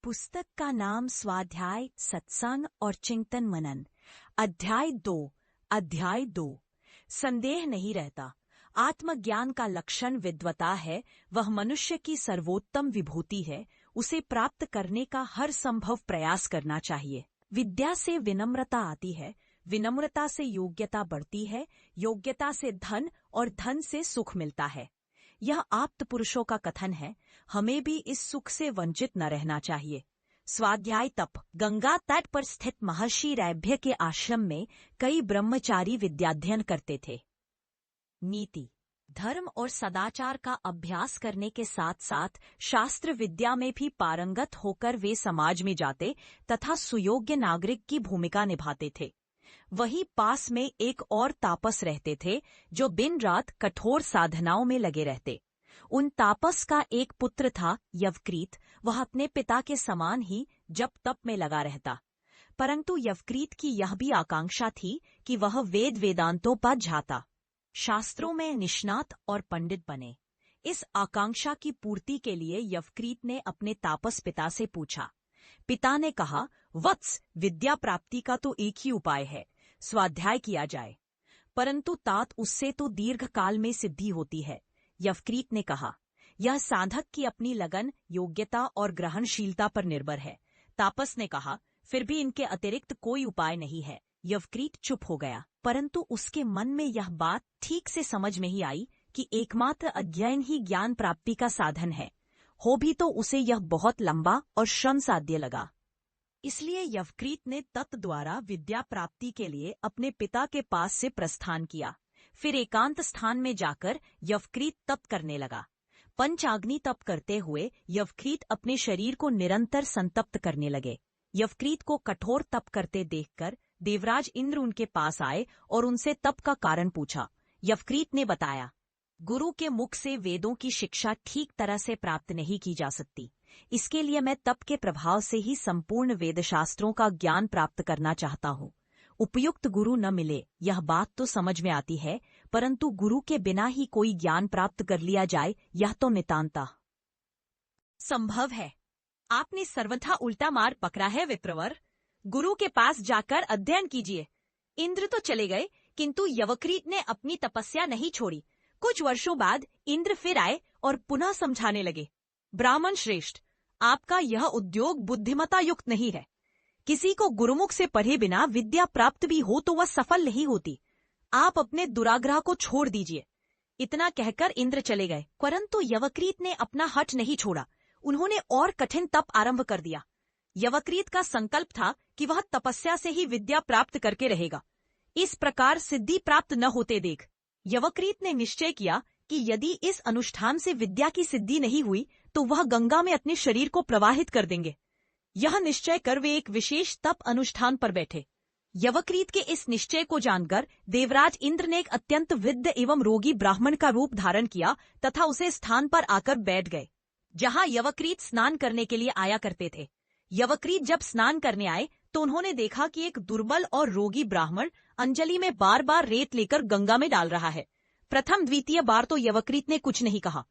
पुस्तक का नाम स्वाध्याय, सत्संग और चिंतन मनन। अध्याय 2। संदेह नहीं रहता। आत्मज्ञान का लक्षण विद्वता है। वह मनुष्य की सर्वोत्तम विभूति है। उसे प्राप्त करने का हर संभव प्रयास करना चाहिए। विद्या से विनम्रता आती है, विनम्रता से योग्यता बढ़ती है, योग्यता से धन और धन से सुख मिलता है। यह आप्त पुरुषों का कथन है। हमें भी इस सुख से वंचित न रहना चाहिए। स्वाध्याय तप। गंगा तट पर स्थित महर्षि रैभ्य के आश्रम में कई ब्रह्मचारी विद्याध्ययन करते थे। नीति, धर्म और सदाचार का अभ्यास करने के साथ साथ शास्त्र विद्या में भी पारंगत होकर वे समाज में जाते तथा सुयोग्य नागरिक की भूमिका निभाते थे। वहीं पास में एक और तापस रहते थे जो दिन रात कठोर साधनाओं में लगे रहते। उन तापस का एक पुत्र था यवक्रीत। वह अपने पिता के समान ही जप तप में लगा रहता, परंतु यवक्रीत की यह भी आकांक्षा थी कि वह वेद वेदांतों पर झाता, शास्त्रों में निष्णात और पंडित बने। इस आकांक्षा की पूर्ति के लिए यवक्रीत ने अपने तापस पिता से पूछा। पिता ने कहा, वत्स, विद्या प्राप्ति का तो एक ही उपाय है, स्वाध्याय किया जाए। परंतु तात, उससे तो दीर्घ काल में सिद्धि होती है। यवक्रीत ने कहा, यह साधक की अपनी लगन, योग्यता और ग्रहणशीलता पर निर्भर है। तापस ने कहा, फिर भी इनके अतिरिक्त कोई उपाय नहीं है। यवक्रीत चुप हो गया, परंतु उसके मन में यह बात ठीक से समझ में ही आई कि एकमात्र अध्ययन ही ज्ञान प्राप्ति का साधन है। हो भी तो उसे यह बहुत लंबा और श्रम साध्य लगा। इसलिए यवक्रीत ने तत् द्वारा विद्या प्राप्ति के लिए अपने पिता के पास से प्रस्थान किया। फिर एकांत स्थान में जाकर यवक्रीत तप करने लगा। पंचाग्नि तप करते हुए यवक्रीत अपने शरीर को निरंतर संतप्त करने लगे। यवक्रीत को कठोर तप करते देखकर देवराज इंद्र उनके पास आए और उनसे तप का कारण पूछा। यवक्रीत ने बताया, गुरु के मुख से वेदों की शिक्षा ठीक तरह से प्राप्त नहीं की जा सकती। इसके लिए मैं तप के प्रभाव से ही संपूर्ण वेदशास्त्रों का ज्ञान प्राप्त करना चाहता हूँ। उपयुक्त गुरु न मिले, यह बात तो समझ में आती है, परंतु गुरु के बिना ही कोई ज्ञान प्राप्त कर लिया जाए, यह तो नितांता संभव है। आपने सर्वथा उल्टा मार्ग पकड़ा है विप्रवर। गुरु के पास जाकर अध्ययन कीजिए। इंद्र तो चले गए, किंतु यवक्रीत ने अपनी तपस्या नहीं छोड़ी। कुछ वर्षों बाद इंद्र फिर आए और पुनः समझाने लगे, ब्राह्मण श्रेष्ठ, आपका यह उद्योग बुद्धिमता युक्त नहीं है। किसी को गुरुमुख से पढ़े बिना विद्या प्राप्त भी हो तो वह सफल नहीं होती। आप अपने दुराग्रह को छोड़ दीजिए। इतना कहकर इंद्र चले गए, परंतु यवक्रीत ने अपना हठ नहीं छोड़ा। उन्होंने और कठिन तप आरंभ कर दिया। यवक्रीत का संकल्प था कि वह तपस्या से ही विद्या प्राप्त करके रहेगा। इस प्रकार सिद्धि प्राप्त न होते देख यवक्रीत ने निश्चय किया कि यदि इस अनुष्ठान से विद्या की सिद्धि नहीं हुई तो वह गंगा में अपने शरीर को प्रवाहित कर देंगे। यह निश्चय कर वे एक विशेष तप अनुष्ठान पर बैठे। यवक्रीत के इस निश्चय को जानकर देवराज इंद्र ने एक अत्यंत वृद्ध एवं रोगी ब्राह्मण का रूप धारण किया तथा उसे स्थान पर आकर बैठ गए जहां यवक्रीत स्नान करने के लिए आया करते थे। यवक्रीत जब स्नान करने आए तो उन्होंने देखा कि एक दुर्बल और रोगी ब्राह्मण अंजलि में बार बार रेत लेकर गंगा में डाल रहा है। प्रथम द्वितीय बार तो यवक्रीत ने कुछ नहीं कहा,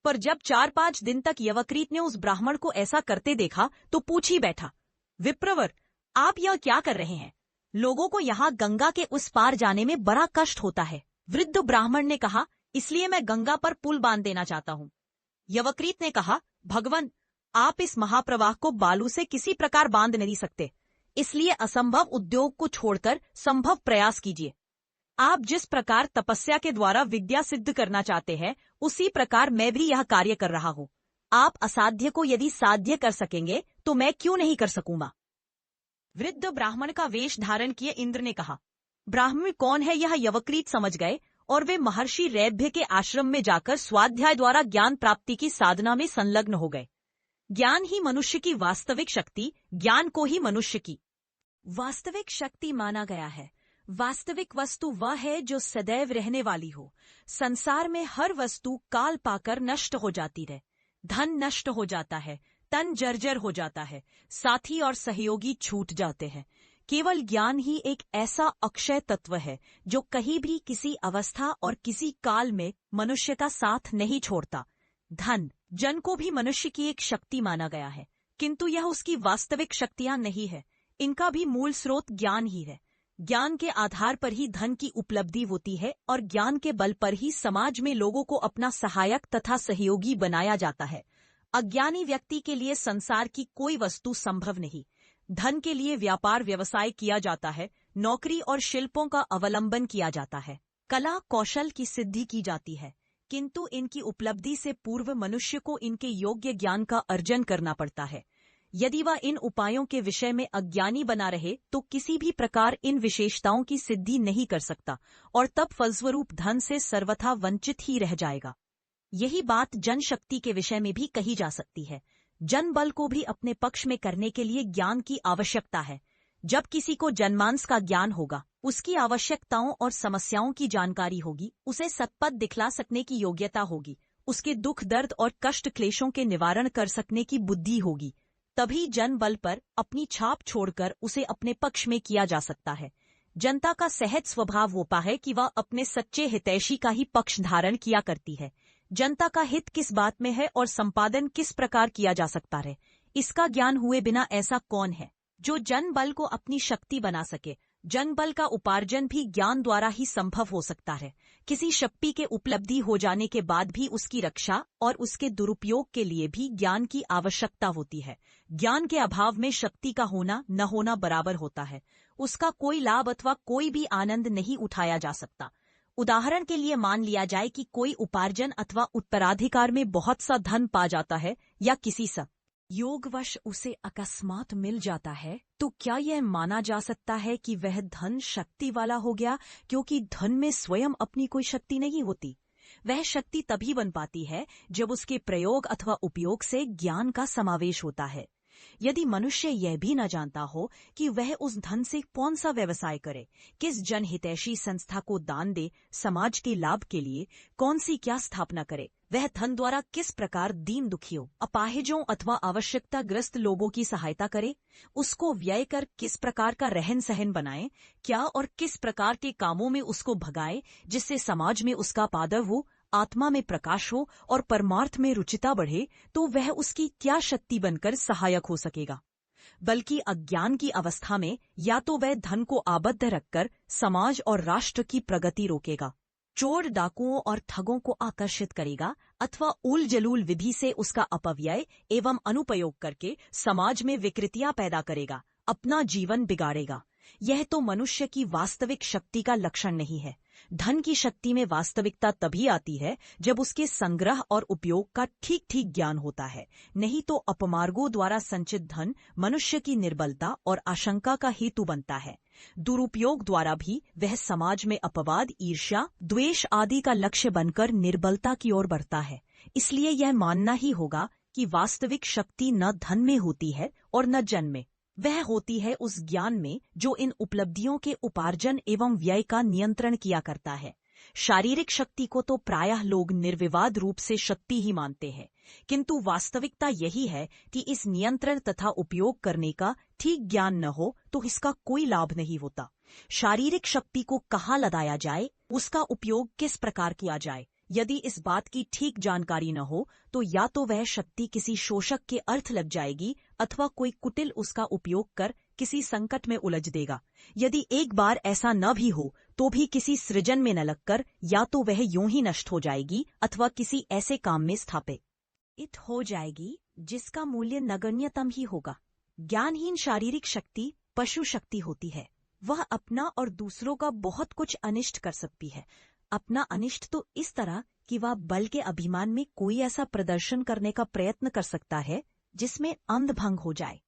पर जब 4-5 दिन तक यवक्रीत ने उस ब्राह्मण को ऐसा करते देखा तो पूछ ही बैठा, विप्रवर, आप यह क्या कर रहे हैं? लोगों को यहाँ गंगा के उस पार जाने में बड़ा कष्ट होता है। वृद्ध ब्राह्मण ने कहा, इसलिए मैं गंगा पर पुल बांध देना चाहता हूँ। यवक्रीत ने कहा, भगवान, आप इस महाप्रवाह को बालू से किसी प्रकार बांध नहीं सकते, इसलिए असंभव उद्योग को छोड़कर संभव प्रयास कीजिए। आप जिस प्रकार तपस्या के द्वारा विद्या सिद्ध करना चाहते हैं, उसी प्रकार मैं भी यह कार्य कर रहा हूँ। आप असाध्य को यदि साध्य कर सकेंगे तो मैं क्यों नहीं कर सकूंगा? वृद्ध ब्राह्मण का वेश धारण किए इंद्र ने कहा, ब्राह्मण कौन है यह यवक्रीत समझ गए और वे महर्षि रैभ्य के आश्रम में जाकर स्वाध्याय द्वारा ज्ञान प्राप्ति की साधना में संलग्न हो गए। ज्ञान ही मनुष्य की वास्तविक शक्ति, ज्ञान को ही मनुष्य की वास्तविक शक्ति माना गया है। वास्तविक वस्तु वह है जो सदैव रहने वाली हो। संसार में हर वस्तु काल पाकर नष्ट हो जाती है। धन नष्ट हो जाता है, तन जर्जर हो जाता है, साथी और सहयोगी छूट जाते हैं। केवल ज्ञान ही एक ऐसा अक्षय तत्व है जो कहीं भी किसी अवस्था और किसी काल में मनुष्य का साथ नहीं छोड़ता। धन, जन को भी मनुष्य की एक शक्ति माना गया है, किंतु यह उसकी वास्तविक शक्तियां नहीं है। इनका भी मूल स्रोत ज्ञान ही है। ज्ञान के आधार पर ही धन की उपलब्धि होती है और ज्ञान के बल पर ही समाज में लोगों को अपना सहायक तथा सहयोगी बनाया जाता है। अज्ञानी व्यक्ति के लिए संसार की कोई वस्तु संभव नहीं। धन के लिए व्यापार व्यवसाय किया जाता है, नौकरी और शिल्पों का अवलंबन किया जाता है, कला कौशल की सिद्धि की जाती है, किंतु इनकी उपलब्धि से पूर्व मनुष्य को इनके योग्य ज्ञान का अर्जन करना पड़ता है। यदि वह इन उपायों के विषय में अज्ञानी बना रहे तो किसी भी प्रकार इन विशेषताओं की सिद्धि नहीं कर सकता और तब फलस्वरूप धन से सर्वथा वंचित ही रह जाएगा। यही बात जनशक्ति के विषय में भी कही जा सकती है। जनबल को भी अपने पक्ष में करने के लिए ज्ञान की आवश्यकता है। जब किसी को जनमानस का ज्ञान होगा, उसकी आवश्यकताओं और समस्याओं की जानकारी होगी, उसे सत्पथ दिखला सकने की योग्यता होगी, उसके दुख दर्द और कष्ट क्लेशों के निवारण कर सकने की बुद्धि होगी, तभी जनबल पर अपनी छाप छोड़कर उसे अपने पक्ष में किया जा सकता है। जनता का सहज स्वभाव होता है कि वह अपने सच्चे हितैषी का ही पक्ष धारण किया करती है। जनता का हित किस बात में है और संपादन किस प्रकार किया जा सकता है, इसका ज्ञान हुए बिना ऐसा कौन है जो जनबल को अपनी शक्ति बना सके। जनबल का उपार्जन भी ज्ञान द्वारा ही संभव हो सकता है। किसी शक्ति के उपलब्धि हो जाने के बाद भी उसकी रक्षा और उसके दुरुपयोग के लिए भी ज्ञान की आवश्यकता होती है। ज्ञान के अभाव में शक्ति का होना न होना बराबर होता है। उसका कोई लाभ अथवा कोई भी आनंद नहीं उठाया जा सकता। उदाहरण के लिए मान लिया जाए कि कोई उपार्जन अथवा उत्तराधिकार में बहुत सा धन पा जाता है या किसी सा योगवश उसे अकस्मात मिल जाता है, तो क्या यह माना जा सकता है कि वह धन शक्ति वाला हो गया, क्योंकि धन में स्वयं अपनी कोई शक्ति नहीं होती। वह शक्ति तभी बन पाती है जब उसके प्रयोग अथवा उपयोग से ज्ञान का समावेश होता है। यदि मनुष्य यह भी न जानता हो कि वह उस धन से कौन सा व्यवसाय करे, किस जनहितैषी संस्था को दान दे, समाज के लाभ के लिए कौन सी क्या स्थापना करे, वह धन द्वारा किस प्रकार दीन दुखियों, अपाहिजों अथवा आवश्यकताग्रस्त लोगों की सहायता करे, उसको व्यय कर किस प्रकार का रहन सहन बनाए, क्या और किस प्रकार के कामों में उसको भगाए जिससे समाज में उसका पादव हो, आत्मा में प्रकाश हो और परमार्थ में रुचिता बढ़े, तो वह उसकी क्या शक्ति बनकर सहायक हो सकेगा। बल्कि अज्ञान की अवस्था में या तो वह धन को आबद्ध रखकर समाज और राष्ट्र की प्रगति रोकेगा, चोर डाकुओं और ठगों को आकर्षित करेगा, अथवा उल जलूल विधि से उसका अपव्यय एवं अनुपयोग करके समाज में विकृतियां पैदा करेगा, अपना जीवन बिगाड़ेगा। यह तो मनुष्य की वास्तविक शक्ति का लक्षण नहीं है। धन की शक्ति में वास्तविकता तभी आती है जब उसके संग्रह और उपयोग का ठीक ठीक ज्ञान होता है, नहीं तो अपमार्गों द्वारा संचित धन मनुष्य की निर्बलता और आशंका का हेतु बनता है। दुरुपयोग द्वारा भी वह समाज में अपवाद, ईर्ष्या, द्वेष आदि का लक्ष्य बनकर निर्बलता की ओर बढ़ता है। इसलिए यह मानना ही होगा कि वास्तविक शक्ति न धन में होती है और न जन में, वह होती है उस ज्ञान में जो इन उपलब्धियों के उपार्जन एवं व्यय का नियंत्रण किया करता है। शारीरिक शक्ति को तो प्रायः लोग निर्विवाद रूप से शक्ति ही मानते हैं, किंतु वास्तविकता यही है कि इस नियंत्रण तथा उपयोग करने का ठीक ज्ञान न हो तो इसका कोई लाभ नहीं होता। शारीरिक शक्ति को कहाँ लगाया जाए, उसका उपयोग किस प्रकार किया जाए, यदि इस बात की ठीक जानकारी न हो तो या तो वह शक्ति किसी शोषक के अर्थ लग जाएगी अथवा कोई कुटिल उसका उपयोग कर किसी संकट में उलझ देगा। यदि एक बार ऐसा न भी हो तो भी किसी सृजन में न लगकर या तो वह यूं ही नष्ट हो जाएगी अथवा किसी ऐसे काम में स्थापित हो जाएगी जिसका मूल्य नगण्यतम ही होगा। ज्ञानहीन शारीरिक शक्ति पशु शक्ति होती है। वह अपना और दूसरों का बहुत कुछ अनिष्ट कर सकती है। अपना अनिष्ट तो इस तरह कि वह बल के अभिमान में कोई ऐसा प्रदर्शन करने का प्रयत्न कर सकता है जिसमें अंधभंग हो जाए।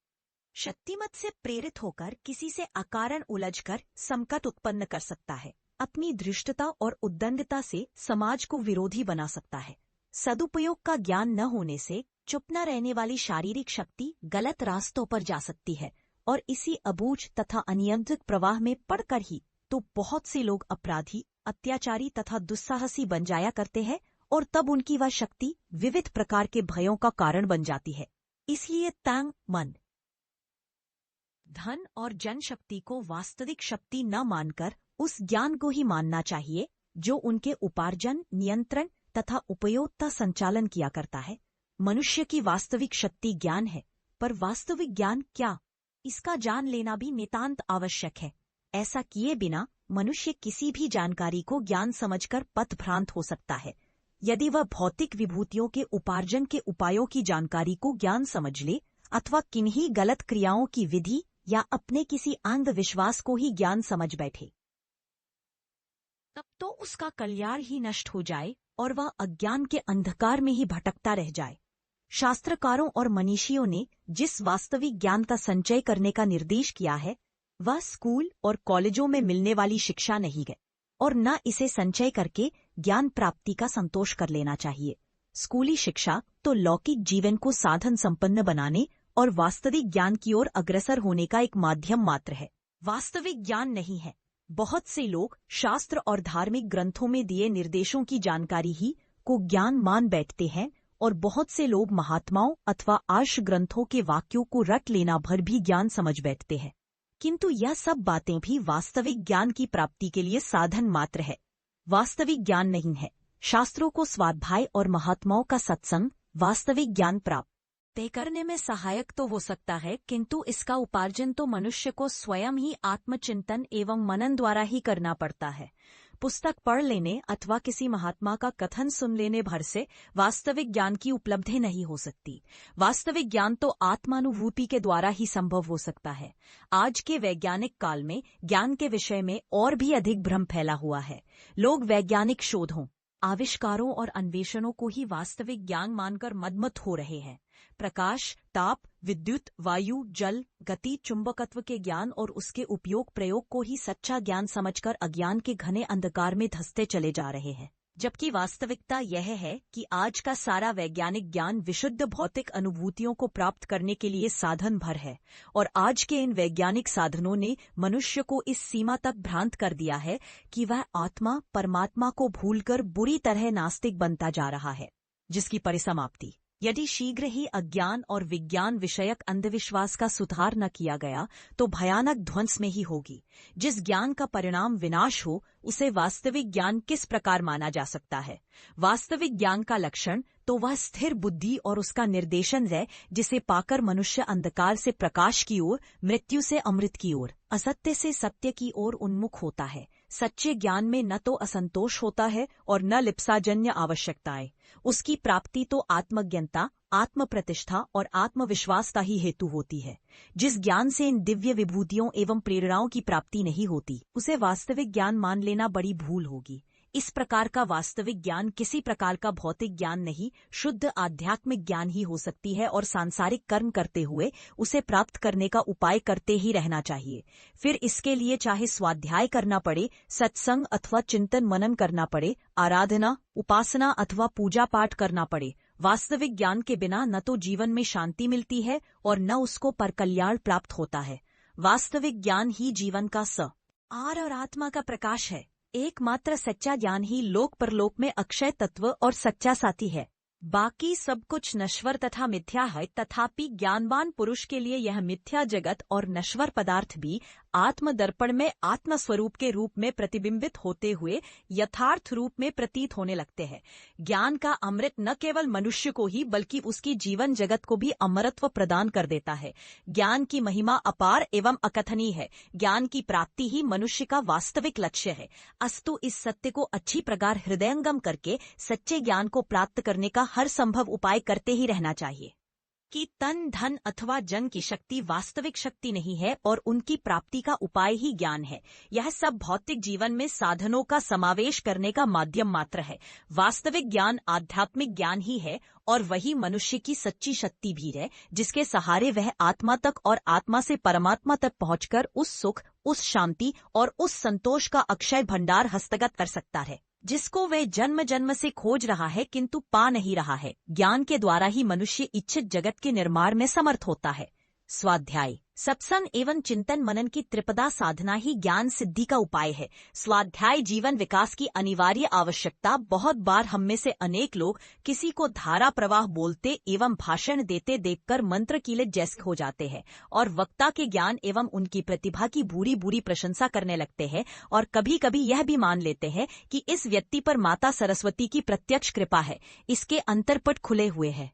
शक्तिमत से प्रेरित होकर किसी से अकारण उलझकर संकट उत्पन्न कर सकता है। अपनी धृष्टता और उद्दंडता से समाज को विरोधी बना सकता है। सदुपयोग का ज्ञान न होने से चुप न रहने वाली शारीरिक शक्ति गलत रास्तों पर जा सकती है और इसी अबूझ तथा अनियंत्रित प्रवाह में पड़कर ही तो बहुत से लोग अपराधी, अत्याचारी तथा दुस्साहसी बन जाया करते हैं और तब उनकी वह शक्ति विविध प्रकार के भयों का कारण बन जाती है। इसलिए तंग मन, धन और जनशक्ति को वास्तविक शक्ति न मानकर उस ज्ञान को ही मानना चाहिए जो उनके उपार्जन, नियंत्रण तथा उपयोग का संचालन किया करता है। मनुष्य की वास्तविक शक्ति ज्ञान है, पर वास्तविक ज्ञान क्या, इसका जान लेना भी नितांत आवश्यक है। ऐसा किए बिना मनुष्य किसी भी जानकारी को ज्ञान समझकर पथभ्रांत हो सकता है। यदि वह भौतिक विभूतियों के उपार्जन के उपायों की जानकारी को ज्ञान समझ ले अथवा किन्हीं गलत क्रियाओं की विधि या अपने किसी अंधविश्वास को ही ज्ञान समझ बैठे, तब तो उसका कल्याण ही नष्ट हो जाए और वह अज्ञान के अंधकार में ही भटकता रह जाए। शास्त्रकारों और मनीषियों ने जिस वास्तविक ज्ञान का संचय करने का निर्देश किया है, वह स्कूल और कॉलेजों में मिलने वाली शिक्षा नहीं है, और न इसे संचय करके ज्ञान प्राप्ति का संतोष कर लेना चाहिए। स्कूली शिक्षा तो लौकिक जीवन को साधन संपन्न बनाने और वास्तविक ज्ञान की ओर अग्रसर होने का एक माध्यम मात्र है, वास्तविक ज्ञान नहीं है। बहुत से लोग शास्त्र और धार्मिक ग्रंथों में दिए निर्देशों की जानकारी ही को ज्ञान मान बैठते हैं, और बहुत से लोग महात्माओं अथवा आर्ष ग्रंथों के वाक्यों को रट लेना भर भी ज्ञान समझ बैठते हैं। किंतु यह सब बातें भी वास्तविक ज्ञान की प्राप्ति के लिए साधन मात्र है, वास्तविक ज्ञान नहीं है। शास्त्रों को स्वाध्याय और महात्माओं का सत्संग वास्तविक ज्ञान प्राप्त तय करने में सहायक तो हो सकता है, किंतु इसका उपार्जन तो मनुष्य को स्वयं ही आत्मचिंतन एवं मनन द्वारा ही करना पड़ता है। पुस्तक पढ़ लेने अथवा किसी महात्मा का कथन सुन लेने भर से वास्तविक ज्ञान की उपलब्धि नहीं हो सकती। वास्तविक ज्ञान तो आत्मानुभूति के द्वारा ही संभव हो सकता है। आज के वैज्ञानिक काल में ज्ञान के विषय में और भी अधिक भ्रम फैला हुआ है। लोग वैज्ञानिक शोधों, आविष्कारों और अन्वेषणों को ही वास्तविक ज्ञान मानकर मदमत हो रहे हैं। प्रकाश, ताप, विद्युत, वायु, जल, गति, चुंबकत्व के ज्ञान और उसके उपयोग प्रयोग को ही सच्चा ज्ञान समझकर अज्ञान के घने अंधकार में धंसते चले जा रहे हैं। जबकि वास्तविकता यह है कि आज का सारा वैज्ञानिक ज्ञान विशुद्ध भौतिक अनुभूतियों को प्राप्त करने के लिए साधन भर है, और आज के इन वैज्ञानिक साधनों ने मनुष्य को इस सीमा तक भ्रांत कर दिया है कि वह आत्मा परमात्मा को भूलकर बुरी तरह नास्तिक बनता जा रहा है, जिसकी परिसमाप्ति यदि शीघ्र ही अज्ञान और विज्ञान विषयक अंधविश्वास का सुधार न किया गया तो भयानक ध्वंस में ही होगी। जिस ज्ञान का परिणाम विनाश हो उसे वास्तविक ज्ञान किस प्रकार माना जा सकता है? वास्तविक ज्ञान का लक्षण तो वह स्थिर बुद्धि और उसका निर्देशन है, जिसे पाकर मनुष्य अंधकार से प्रकाश की ओर, मृत्यु से अमृत की ओर, असत्य से सत्य की ओर उन्मुख होता है। सच्चे ज्ञान में न तो असंतोष होता है और न लिप्साजन्य आवश्यकताएं। उसकी प्राप्ति तो आत्मज्ञता, आत्म प्रतिष्ठा और आत्मविश्वास का ही हेतु होती है। जिस ज्ञान से इन दिव्य विभूतियों एवं प्रेरणाओं की प्राप्ति नहीं होती, उसे वास्तविक ज्ञान मान लेना बड़ी भूल होगी। इस प्रकार का वास्तविक ज्ञान किसी प्रकार का भौतिक ज्ञान नहीं, शुद्ध आध्यात्मिक ज्ञान ही हो सकती है, और सांसारिक कर्म करते हुए उसे प्राप्त करने का उपाय करते ही रहना चाहिए। फिर इसके लिए चाहे स्वाध्याय करना पड़े, सत्संग अथवा चिंतन मनन करना पड़े, आराधना, उपासना अथवा पूजा पाठ करना पड़े, वास्तविक ज्ञान के बिना न तो जीवन में शांति मिलती है और न उसको परकल्याण प्राप्त होता है। वास्तविक ज्ञान ही जीवन का आर और आत्मा का प्रकाश है। एकमात्र सच्चा ज्ञान ही लोक परलोक में अक्षय तत्व और सच्चा साथी है। बाकी सब कुछ नश्वर तथा मिथ्या है, तथापि ज्ञानवान पुरुष के लिए यह मिथ्या जगत और नश्वर पदार्थ भी आत्मदर्पण में आत्मस्वरूप के रूप में प्रतिबिंबित होते हुए यथार्थ रूप में प्रतीत होने लगते हैं। ज्ञान का अमृत न केवल मनुष्य को ही बल्कि उसकी जीवन जगत को भी अमरत्व प्रदान कर देता है। ज्ञान की महिमा अपार एवं अकथनीय है। ज्ञान की प्राप्ति ही मनुष्य का वास्तविक लक्ष्य है। अस्तु इस सत्य को अच्छी प्रकार हृदयंगम करके सच्चे ज्ञान को प्राप्त करने का हर संभव उपाय करते ही रहना चाहिए। कि तन, धन अथवा जन की शक्ति वास्तविक शक्ति नहीं है और उनकी प्राप्ति का उपाय ही ज्ञान है। यह सब भौतिक जीवन में साधनों का समावेश करने का माध्यम मात्र है। वास्तविक ज्ञान आध्यात्मिक ज्ञान ही है, और वही मनुष्य की सच्ची शक्ति भी है, जिसके सहारे वह आत्मा तक और आत्मा से परमात्मा तक पहुंचकर उस सुख, उस शांति और उस संतोष का अक्षय भंडार हस्तगत कर सकता है, जिसको वे जन्म जन्म से खोज रहा है किंतु पा नहीं रहा है। ज्ञान के द्वारा ही मनुष्य इच्छित जगत के निर्माण में समर्थ होता है। स्वाध्याय, सत्संग एवं चिंतन मनन की त्रिपदा साधना ही ज्ञान सिद्धि का उपाय है। स्वाध्याय जीवन विकास की अनिवार्य आवश्यकता। बहुत बार हम में से अनेक लोग किसी को धारा प्रवाह बोलते एवं भाषण देते देखकर मंत्र कीले जैसे हो जाते हैं और वक्ता के ज्ञान एवं उनकी प्रतिभा की बुरी बुरी प्रशंसा करने लगते हैं, और कभी कभी यह भी मान लेते हैं कि इस व्यक्ति पर माता सरस्वती की प्रत्यक्ष कृपा है। इसके अंतरपट खुले हुए हैं।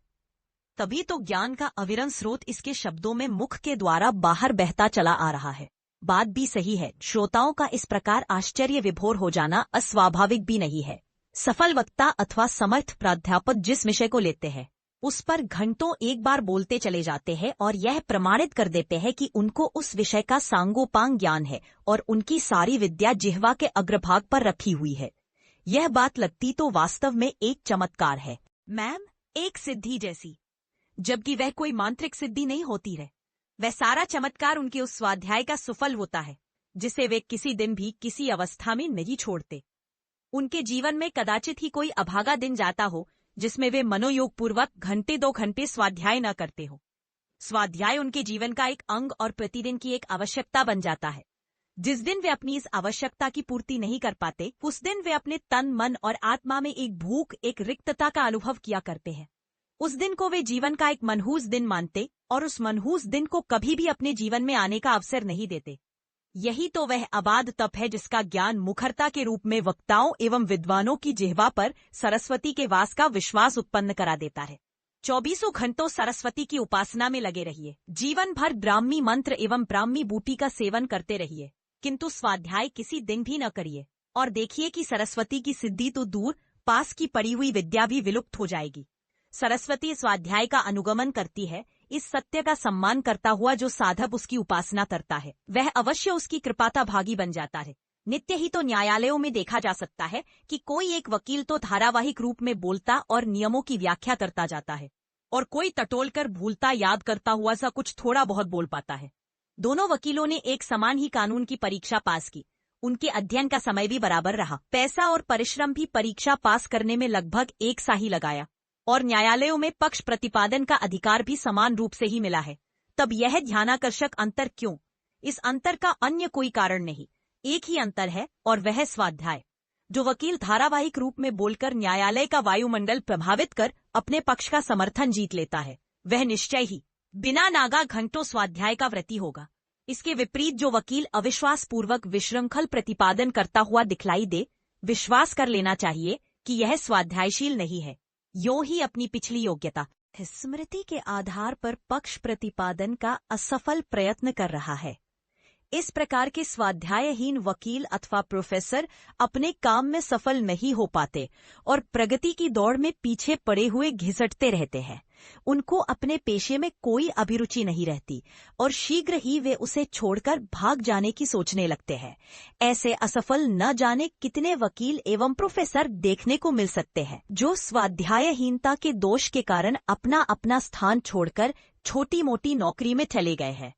तभी तो ज्ञान का अविरल स्रोत इसके शब्दों में मुख के द्वारा बाहर बहता चला आ रहा है। बात भी सही है, श्रोताओं का इस प्रकार आश्चर्य विभोर हो जाना अस्वाभाविक भी नहीं है। सफल वक्ता अथवा समर्थ प्राध्यापक जिस विषय को लेते हैं उस पर घंटों एक बार बोलते चले जाते हैं और यह प्रमाणित कर देते हैं कि उनको उस विषय का सांगोपांग ज्ञान है और उनकी सारी विद्या जिह्वा के अग्रभाग पर रखी हुई है। यह बात लगती तो वास्तव में एक चमत्कार है मैम, एक सिद्धि जैसी, जबकि वह कोई मांत्रिक सिद्धि नहीं होती है। वह सारा चमत्कार उनके उस स्वाध्याय का सुफल होता है जिसे वे किसी दिन भी किसी अवस्था में नहीं छोड़ते। उनके जीवन में कदाचित ही कोई अभागा दिन जाता हो जिसमें वे मनोयोग पूर्वक घंटे 2 घंटे स्वाध्याय न करते हो। स्वाध्याय उनके जीवन का एक अंग और प्रतिदिन की एक आवश्यकता बन जाता है। जिस दिन वे अपनी इस आवश्यकता की पूर्ति नहीं कर पाते उस दिन वे अपने तन मन और आत्मा में एक भूख, एक रिक्तता का अनुभव किया करते हैं। उस दिन को वे जीवन का एक मनहूस दिन मानते और उस मनहूस दिन को कभी भी अपने जीवन में आने का अवसर नहीं देते। यही तो वह अबाध तप है जिसका ज्ञान मुखरता के रूप में वक्ताओं एवं विद्वानों की जिह्वा पर सरस्वती के वास का विश्वास उत्पन्न करा देता है। 24 घंटों सरस्वती की उपासना में लगे रहिए, जीवन भर ब्राह्मी मंत्र एवं ब्राह्मी बूटी का सेवन करते रहिए, किंतु स्वाध्याय किसी दिन भी न करिए और देखिए कि सरस्वती की सिद्धि तो दूर, पास की पड़ी हुई विद्या भी विलुप्त हो जाएगी। सरस्वती स्वाध्याय का अनुगमन करती है। इस सत्य का सम्मान करता हुआ जो साधक उसकी उपासना करता है वह अवश्य उसकी कृपाता भागी बन जाता है। नित्य ही तो न्यायालयों में देखा जा सकता है कि कोई एक वकील तो धारावाहिक रूप में बोलता और नियमों की व्याख्या करता जाता है और कोई टटोलकर भूलता याद करता हुआ सा कुछ थोड़ा बहुत बोल पाता है। दोनों वकीलों ने एक समान ही कानून की परीक्षा पास की। उनके अध्ययन का समय भी बराबर रहा, पैसा और परिश्रम भी परीक्षा पास करने में लगभग एक सा ही लगाया और न्यायालयों में पक्ष प्रतिपादन का अधिकार भी समान रूप से ही मिला है। तब यह ध्यानाकर्षक अंतर क्यों? इस अंतर का अन्य कोई कारण नहीं, एक ही अंतर है और वह स्वाध्याय। जो वकील धारावाहिक रूप में बोलकर न्यायालय का वायुमंडल प्रभावित कर अपने पक्ष का समर्थन जीत लेता है वह निश्चय ही बिना नागा घंटों स्वाध्याय का व्रती होगा। इसके विपरीत जो वकील अविश्वास पूर्वक विशृंखल प्रतिपादन करता हुआ दिखलाई दे, विश्वास कर लेना चाहिए कि यह स्वाध्यायशील नहीं है। यों ही अपनी पिछली योग्यता स्मृति के आधार पर पक्ष प्रतिपादन का असफल प्रयत्न कर रहा है। इस प्रकार के स्वाध्यायहीन वकील अथवा प्रोफेसर अपने काम में सफल नहीं हो पाते और प्रगति की दौड़ में पीछे पड़े हुए घिसटते रहते हैं। उनको अपने पेशे में कोई अभिरुचि नहीं रहती और शीघ्र ही वे उसे छोड़कर भाग जाने की सोचने लगते हैं। ऐसे असफल न जाने कितने वकील एवं प्रोफेसर देखने को मिल सकते हैं जो स्वाध्यायहीनता के दोष के कारण अपना अपना स्थान छोड़कर छोटी मोटी नौकरी में चले गए हैं।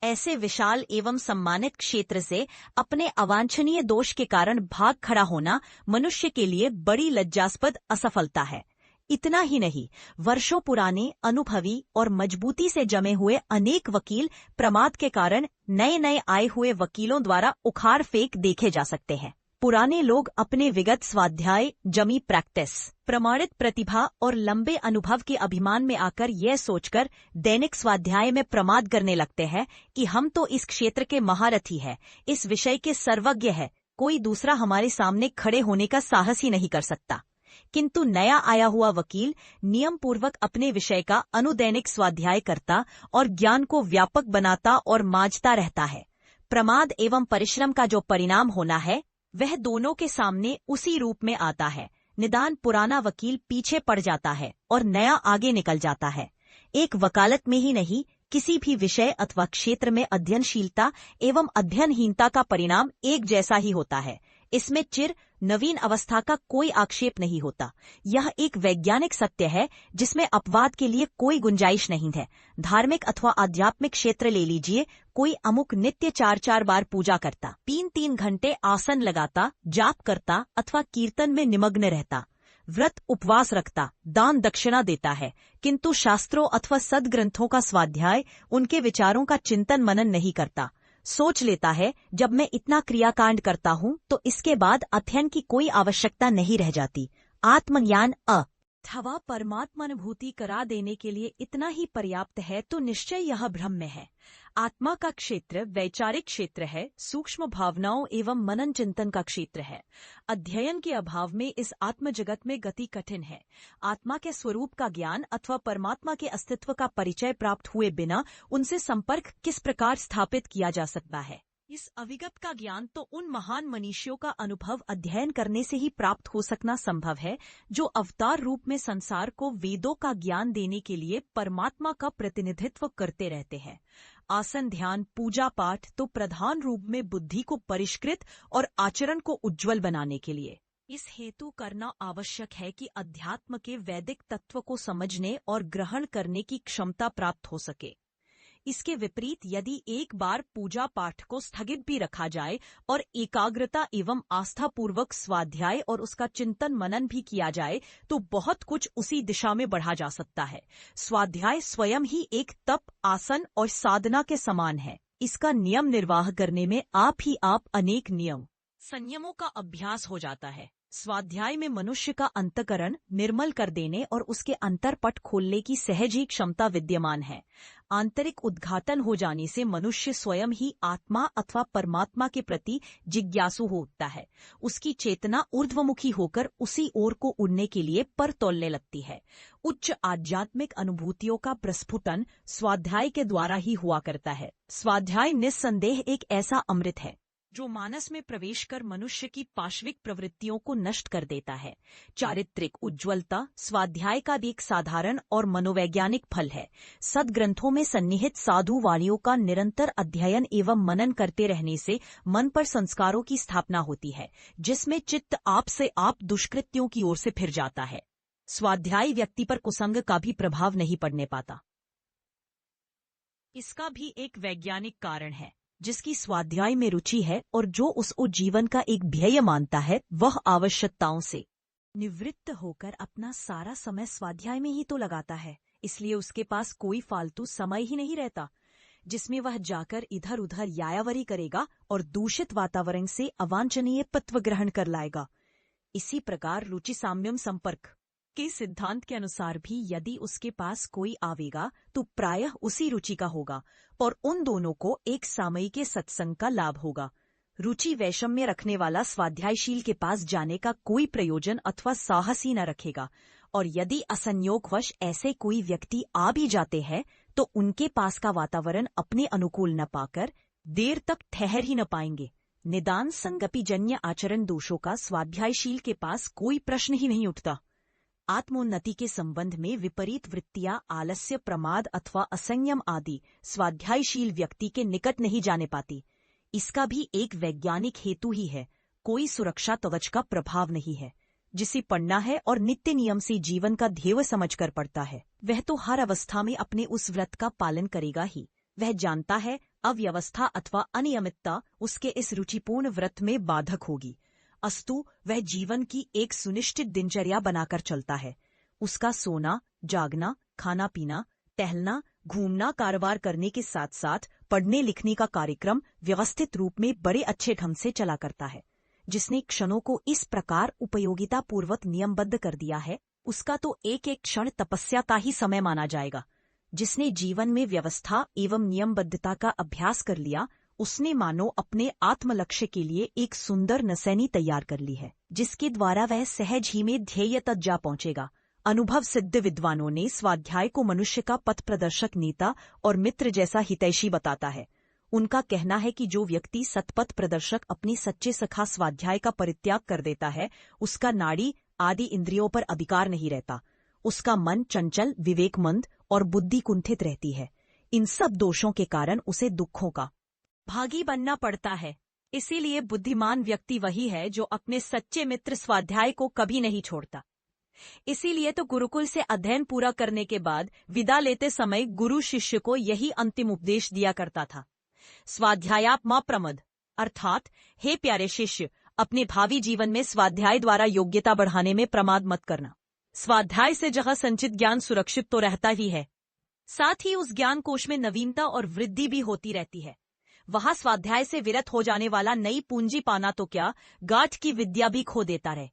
ऐसे विशाल एवं सम्मानित क्षेत्र से अपने अवांछनीय दोष के कारण भाग खड़ा होना मनुष्य के लिए बड़ी लज्जास्पद असफलता है। इतना ही नहीं, वर्षों पुराने अनुभवी और मजबूती से जमे हुए अनेक वकील प्रमाद के कारण नए नए आए हुए वकीलों द्वारा उखाड़ फेंक देखे जा सकते हैं। पुराने लोग अपने विगत स्वाध्याय, जमी प्रैक्टिस, प्रमाणित प्रतिभा और लंबे अनुभव के अभिमान में आकर यह सोचकर दैनिक स्वाध्याय में प्रमाद करने लगते हैं कि हम तो इस क्षेत्र के महारथी हैं, इस विषय के सर्वज्ञ है, कोई दूसरा हमारे सामने खड़े होने का साहस ही नहीं कर सकता। किंतु नया आया हुआ वकील नियम पूर्वक अपने विषय का अनुदैनिक स्वाध्याय करता और ज्ञान को व्यापक बनाता और मांझता रहता है। प्रमाद एवं परिश्रम का जो परिणाम होना है वह दोनों के सामने उसी रूप में आता है। निदान पुराना वकील पीछे पड़ जाता है और नया आगे निकल जाता है। एक वकालत में ही नहीं, किसी भी विषय अथवा क्षेत्र में अध्ययनशीलता एवं अध्ययनहीनता का परिणाम एक जैसा ही होता है। इसमें चिर नवीन अवस्था का कोई आक्षेप नहीं होता। यह एक वैज्ञानिक सत्य है जिसमें अपवाद के लिए कोई गुंजाइश नहीं है। धार्मिक अथवा आध्यात्मिक क्षेत्र ले लीजिए, कोई अमुक नित्य 4-4 बार पूजा करता, 3-3 घंटे आसन लगाता, जाप करता अथवा कीर्तन में निमग्न रहता, व्रत उपवास रखता, दान दक्षिणा देता है, किंतु शास्त्रों अथवा सदग्रंथों का स्वाध्याय, उनके विचारों का चिंतन मनन नहीं करता। सोच लेता है जब मैं इतना क्रियाकांड करता हूँ तो इसके बाद अध्ययन की कोई आवश्यकता नहीं रह जाती। आत्मज्ञान अथवा परमात्मानुभूति करा देने के लिए इतना ही पर्याप्त है तो निश्चय यह भ्रम में है। आत्मा का क्षेत्र वैचारिक क्षेत्र है, सूक्ष्म भावनाओं एवं मनन चिंतन का क्षेत्र है। अध्ययन के अभाव में इस आत्म जगत में गति कठिन है। आत्मा के स्वरूप का ज्ञान अथवा परमात्मा के अस्तित्व का परिचय प्राप्त हुए बिना उनसे संपर्क किस प्रकार स्थापित किया जा सकता है। इस अविगत का ज्ञान तो उन महान मनीषियों का अनुभव अध्ययन करने से ही प्राप्त हो सकना संभव है, जो अवतार रूप में संसार को वेदों का ज्ञान देने के लिए परमात्मा का प्रतिनिधित्व करते रहते हैं। आसन, ध्यान, पूजा पाठ तो प्रधान रूप में बुद्धि को परिष्कृत और आचरण को उज्ज्वल बनाने के लिए। इस हेतु करना आवश्यक है कि अध्यात्म के वैदिक तत्व को समझने और ग्रहण करने की क्षमता प्राप्त हो सके। इसके विपरीत यदि एक बार पूजा पाठ को स्थगित भी रखा जाए और एकाग्रता एवं आस्थापूर्वक स्वाध्याय और उसका चिंतन मनन भी किया जाए तो बहुत कुछ उसी दिशा में बढ़ा जा सकता है। स्वाध्याय स्वयं ही एक तप, आसन और साधना के समान है। इसका नियम निर्वाह करने में आप ही आप अनेक नियम संयमों का अभ्यास हो जाता है। स्वाध्याय में मनुष्य का अंतःकरण निर्मल कर देने और उसके अंतरपट खोलने की सहज ही क्षमता विद्यमान है। आंतरिक उद्घाटन हो जाने से मनुष्य स्वयं ही आत्मा अथवा परमात्मा के प्रति जिज्ञासु हो उठता है। उसकी चेतना ऊर्ध्वमुखी होकर उसी ओर को उड़ने के लिए पर तोलने लगती है। उच्च आध्यात्मिक अनुभूतियों का प्रस्फुटन स्वाध्याय के द्वारा ही हुआ करता है। स्वाध्याय निस्संदेह एक ऐसा अमृत है जो मानस में प्रवेश कर मनुष्य की पाश्विक प्रवृत्तियों को नष्ट कर देता है। चारित्रिक उज्ज्वलता स्वाध्याय का भी एक साधारण और मनोवैज्ञानिक फल है। सद्ग्रंथों में सन्निहित साधु वाणियों का निरंतर अध्ययन एवं मनन करते रहने से मन पर संस्कारों की स्थापना होती है, जिसमें चित्त आप से आप दुष्कृत्यों की ओर से फिर जाता है। स्वाध्याय व्यक्ति पर कुसंग का भी प्रभाव नहीं पड़ने पाता। इसका भी एक वैज्ञानिक कारण है। जिसकी स्वाध्याय में रुचि है और जो उसको जीवन का एक ध्येय मानता है, वह आवश्यकताओं से निवृत्त होकर अपना सारा समय स्वाध्याय में ही तो लगाता है। इसलिए उसके पास कोई फालतू समय ही नहीं रहता जिसमें वह जाकर इधर उधर यायावरी करेगा और दूषित वातावरण से अवांछनीय तत्व ग्रहण कर लाएगा। इसी प्रकार रुचि साम्यम संपर्क के सिद्धांत के अनुसार भी यदि उसके पास कोई आवेगा तो प्रायः उसी रुचि का होगा और उन दोनों को एक सामयिक सत्संग का लाभ होगा। रुचि वैषम्य रखने वाला स्वाध्यायशील के पास जाने का कोई प्रयोजन अथवा साहस ही न रखेगा, और यदि असंयोगवश ऐसे कोई व्यक्ति आ भी जाते हैं तो उनके पास का वातावरण अपने अनुकूल न पाकर देर तक ठहर ही न पाएंगे। निदान संगतिजन्य आचरण दोषों का स्वाध्यायशील के पास कोई प्रश्न ही नहीं उठता। आत्मोन्नति के संबंध में विपरीत वृत्तियां, आलस्य, प्रमाद अथवा असंयम आदि स्वाध्यायशील व्यक्ति के निकट नहीं जाने पाती। इसका भी एक वैज्ञानिक हेतु ही है। कोई सुरक्षा कवच का प्रभाव नहीं है। जिसे पढ़ना है और नित्य नियम से जीवन का ध्येय समझकर पढ़ता है, वह तो हर अवस्था में अपने उस व्रत का पालन करेगा ही। वह जानता है अव्यवस्था अथवा अनियमितता उसके इस रुचिपूर्ण व्रत में बाधक होगी, अस्तु वह जीवन की एक सुनिश्चित दिनचर्या बनाकर चलता है। उसका सोना, जागना, खाना पीना, टहलना, घूमना, कारोबार करने के साथ साथ पढ़ने लिखने का कार्यक्रम व्यवस्थित रूप में बड़े अच्छे ढंग से चला करता है। जिसने क्षणों को इस प्रकार उपयोगिता पूर्वक नियमबद्ध कर दिया है, उसका तो एक एक क्षण तपस्या का ही समय माना जाएगा। जिसने जीवन में व्यवस्था एवं नियमबद्धता का अभ्यास कर लिया, उसने मानो अपने आत्मलक्ष्य के लिए एक सुंदर नसैनी तैयार कर ली है, जिसके द्वारा वह सहज ही में ध्येय तक जा पहुंचेगा। अनुभव सिद्ध विद्वानों ने स्वाध्याय को मनुष्य का पथ प्रदर्शक, नेता और मित्र जैसा हितैषी बताता है। उनका कहना है कि जो व्यक्ति सतपथ प्रदर्शक अपने सच्चे सखा स्वाध्याय का परित्याग कर देता है, उसका नाड़ी आदि इंद्रियों पर अधिकार नहीं रहता। उसका मन चंचल, विवेकमंद और बुद्धि कुंठित रहती है। इन सब दोषों के कारण उसे दुखों का भागी बनना पड़ता है। इसीलिए बुद्धिमान व्यक्ति वही है जो अपने सच्चे मित्र स्वाध्याय को कभी नहीं छोड़ता। इसीलिए तो गुरुकुल से अध्ययन पूरा करने के बाद विदा लेते समय गुरु शिष्य को यही अंतिम उपदेश दिया करता था, स्वाध्यायाप मा प्रमद, अर्थात हे प्यारे शिष्य, अपने भावी जीवन में स्वाध्याय द्वारा योग्यता बढ़ाने में प्रमाद मत करना। स्वाध्याय से जहां संचित ज्ञान सुरक्षित तो रहता ही है, साथ ही उस ज्ञान कोश में नवीनता और वृद्धि भी होती रहती है। वहां स्वाध्याय से विरत हो जाने वाला नई पूंजी पाना तो क्या, गाठ की विद्या भी खो देता रहे।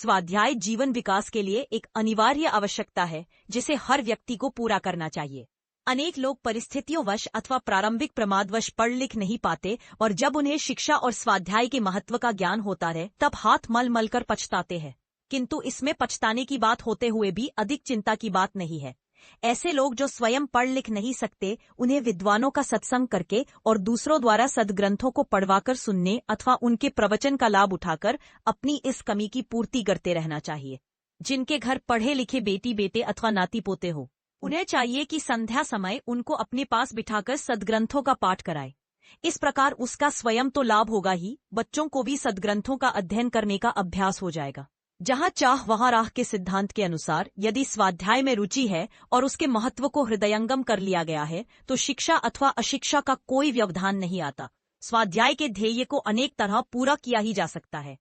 स्वाध्याय जीवन विकास के लिए एक अनिवार्य आवश्यकता है जिसे हर व्यक्ति को पूरा करना चाहिए। अनेक लोग परिस्थितियोंवश अथवा प्रारंभिक प्रमादवश पढ़ लिख नहीं पाते और जब उन्हें शिक्षा और स्वाध्याय के महत्व का ज्ञान होता है तब हाथ मल मल कर पछताते हैं। किंतु इसमें पछताने की बात होते हुए भी अधिक चिंता की बात नहीं है। ऐसे लोग जो स्वयं पढ़ लिख नहीं सकते, उन्हें विद्वानों का सत्संग करके और दूसरों द्वारा सद्ग्रंथों को पढ़वाकर सुनने अथवा उनके प्रवचन का लाभ उठाकर अपनी इस कमी की पूर्ति करते रहना चाहिए। जिनके घर पढ़े लिखे बेटी बेटे अथवा नाती पोते हो, उन्हें चाहिए कि संध्या समय उनको अपने पास बिठाकर सद्ग्रंथों का पाठ कराए। इस प्रकार उसका स्वयं तो लाभ होगा ही, बच्चों को भी सद्ग्रंथों का अध्ययन करने का अभ्यास हो जाएगा। जहाँ चाह वहाँ राह के सिद्धांत के अनुसार यदि स्वाध्याय में रुचि है और उसके महत्व को हृदयंगम कर लिया गया है तो शिक्षा अथवा अशिक्षा का कोई व्यवधान नहीं आता। स्वाध्याय के ध्येय को अनेक तरह पूरा किया ही जा सकता है।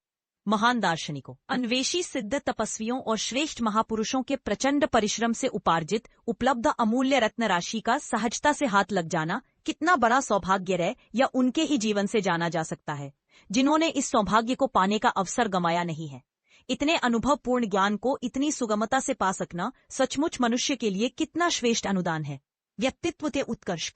महान दार्शनिकों, अन्वेषी सिद्ध तपस्वियों और श्रेष्ठ महापुरुषों के प्रचंड परिश्रम से उपार्जित उपलब्ध अमूल्य रत्न राशि का सहजता से हाथ लग जाना कितना बड़ा सौभाग्य है, या उनके ही जीवन से जाना जा सकता है जिन्होंने इस सौभाग्य को पाने का अवसर गंवाया नहीं है। इतने अनुभवपूर्ण ज्ञान को इतनी सुगमता से पा सकना सचमुच मनुष्य के लिए कितना श्रेष्ठ अनुदान है। व्यक्तित्व के उत्कर्ष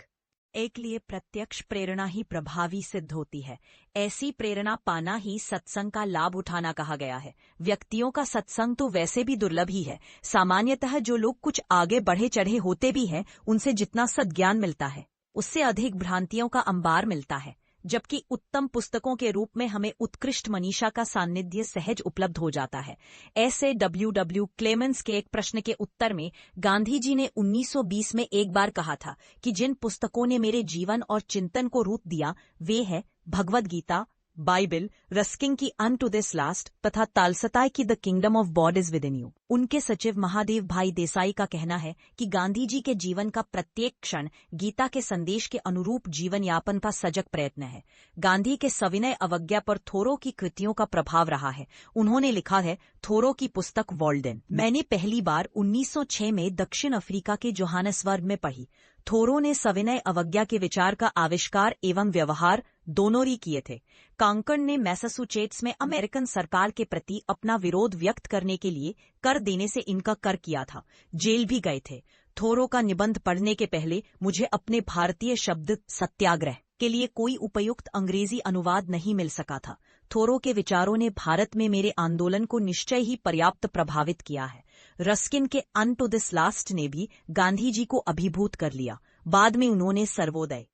एक लिए प्रत्यक्ष प्रेरणा ही प्रभावी सिद्ध होती है। ऐसी प्रेरणा पाना ही सत्संग का लाभ उठाना कहा गया है। व्यक्तियों का सत्संग तो वैसे भी दुर्लभ ही है। सामान्यतः जो लोग कुछ आगे बढ़े चढ़े होते भी हैं, उनसे जितना सद्ज्ञान मिलता है उससे अधिक भ्रांतियों का अंबार मिलता है, जबकि उत्तम पुस्तकों के रूप में हमें उत्कृष्ट मनीषा का सान्निध्य सहज उपलब्ध हो जाता है। ऐसे डब्ल्यू क्लेमेंस के एक प्रश्न के उत्तर में गांधी जी ने 1920 में एक बार कहा था कि जिन पुस्तकों ने मेरे जीवन और चिंतन को रूप दिया वे है भगवद गीता, बाइबल, रस्किन की अनटू दिस लास्ट तथा तालसताय की the kingdom of God is with in you. उनके सचिव महादेव भाई देसाई का कहना है कि गांधी जी के जीवन का प्रत्येक क्षण गीता के संदेश के अनुरूप जीवन यापन का सजग प्रयत्न है। गांधी के सविनय अवज्ञा पर थोरो की कृतियों का प्रभाव रहा है। उन्होंने लिखा है, थोरो की पुस्तक वॉल्डेन मैंने पहली बार 1906 में दक्षिण अफ्रीका के जोहानसबर्ग में पढ़ी। थोरो ने सविनय अवज्ञा के विचार का आविष्कार एवं व्यवहार दोनों ही किए थे। कांकण ने मैसाचुसेट्स में अमेरिकन सरकार के प्रति अपना विरोध व्यक्त करने के लिए कर देने से इनकार किया था। जेल भी गए थे। थोरो का निबंध पढ़ने के पहले मुझे अपने भारतीय शब्द सत्याग्रह के लिए कोई उपयुक्त अंग्रेजी अनुवाद नहीं मिल सका था। थोरो के विचारों ने भारत में मेरे आंदोलन को निश्चय ही पर्याप्त प्रभावित किया है। रस्किन के अनटू दिस लास्ट ने भी गांधी जी को अभिभूत कर लिया। बाद में उन्होंने सर्वोदय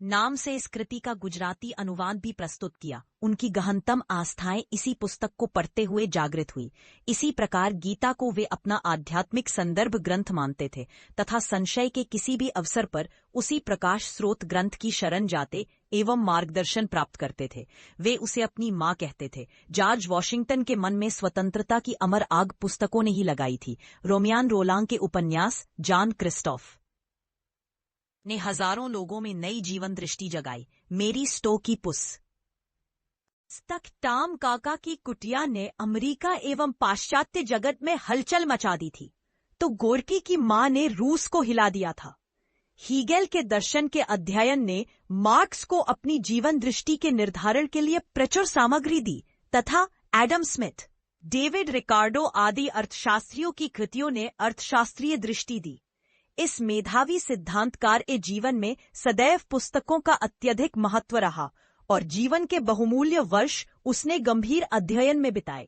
नाम से इस कृति का गुजराती अनुवाद भी प्रस्तुत किया। उनकी गहनतम आस्थाएं इसी पुस्तक को पढ़ते हुए जागृत हुई। इसी प्रकार गीता को वे अपना आध्यात्मिक संदर्भ ग्रंथ मानते थे तथा संशय के किसी भी अवसर पर उसी प्रकाश स्रोत ग्रंथ की शरण जाते एवं मार्गदर्शन प्राप्त करते थे। वे उसे अपनी माँ कहते थे। जॉर्ज वॉशिंगटन के मन में स्वतंत्रता की अमर आग पुस्तकों ने ही लगाई थी। रोमियान रोलांग के उपन्यास जॉन क्रिस्टोफ ने हजारों लोगों में नई जीवन दृष्टि जगाई। मेरी स्टो की पुस तक टॉम काका की कुटिया ने अमेरिका एवं पाश्चात्य जगत में हलचल मचा दी थी, तो गोरकी की मां ने रूस को हिला दिया था। हीगेल के दर्शन के अध्ययन ने मार्क्स को अपनी जीवन दृष्टि के निर्धारण के लिए प्रचुर सामग्री दी तथा एडम स्मिथ, डेविड रिकार्डो आदि अर्थशास्त्रियों की कृतियों ने अर्थशास्त्रीय दृष्टि दी। इस मेधावी सिद्धांतकार के जीवन में सदैव पुस्तकों का अत्यधिक महत्व रहा और जीवन के बहुमूल्य वर्ष उसने गंभीर अध्ययन में बिताए।